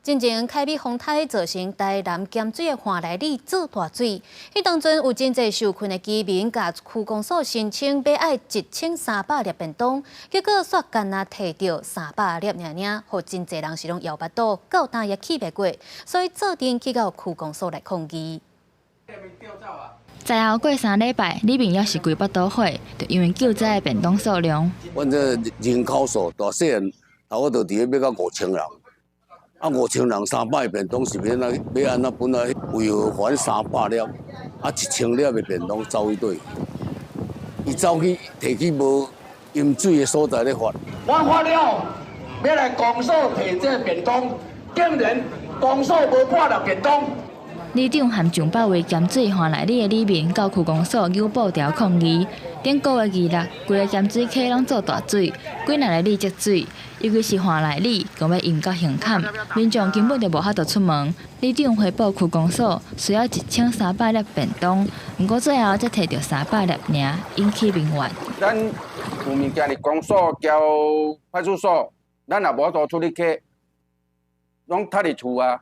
进前凯美风台造成台南咸水的换来里做大水，迄当阵有真侪受困的居民，甲区公所申请要爱1300粒便当，结果煞干那摕到300粒尔尔，互真侪人是拢摇巴肚，到今也起袂过，所以做阵去到区公所来抗议。 在后过3礼拜，里面也是规北倒火，就因为救灾的便当数量。阮这人口数大细汉，我就伫咧要到5000人，啊5000人300个便当是要安那本来为还300粒，啊1000粒的便当走去对，伊走去摕去无饮水的所在咧发。我发了，要来公所摕这便当，竟然公所无破了便当。 里长和上百位咸水换来里的里民到区公所有布条抗议。顶个月2日，规个咸水溪拢做大水，几内个里积水，尤其是换来里，讲要淹到胸坎，民众根本就无法度出门。里长回报区公所需要1300粒便当，不过最后才摕到300粒尔，引起民怨。咱有物件伫公所交派出所，咱也无法度处理去，拢摊伫厝啊。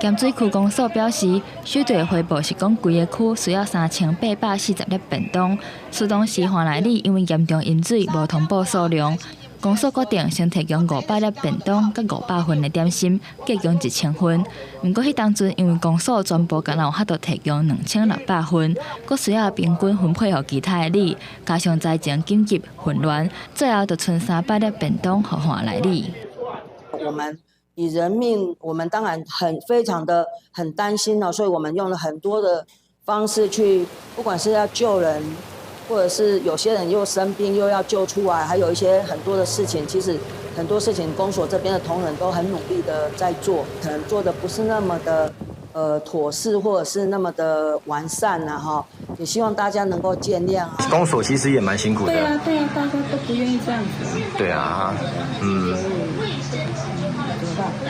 咸水区公所表示，收到的回报是讲，规个区需要3840粒便当。苏当时换来里因为严重淹水，无通报数量，公所决定先提供500粒便当，甲500份的点心，计共1000份。不过，迄当阵因为公所全部敢有法度提供2600份，佫需要平均分配予其他的里，加上灾情紧急混乱，最后就剩300粒便当予换来里。我们。 以人命，我们当然非常的担心了，所以我们用了很多的方式去，不管是要救人，或者是有些人又生病又要救出来，还有一些很多的事情，其实很多事情公所这边的同仁都很努力的在做，可能做的不是那么的妥适，或者是那么的完善啊哈，也希望大家能够见谅啊。公所其实也蛮辛苦的。对啊，大家都不愿意这样子。对啊，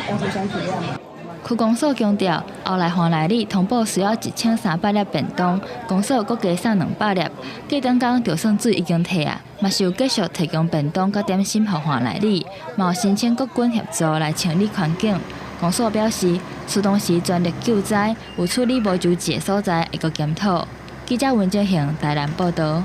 要互相体谅。区公所强调，后来换来里通报需要1300粒便当，公所阁加送200粒。过当天就算水已经退啊，嘛是有继续提供便当甲点心予换来里，嘛有申请各军协助来清理环境。公所表示，出动时全力救灾，有处理无周济的所在会阁检讨。记者文哲恒台南报道。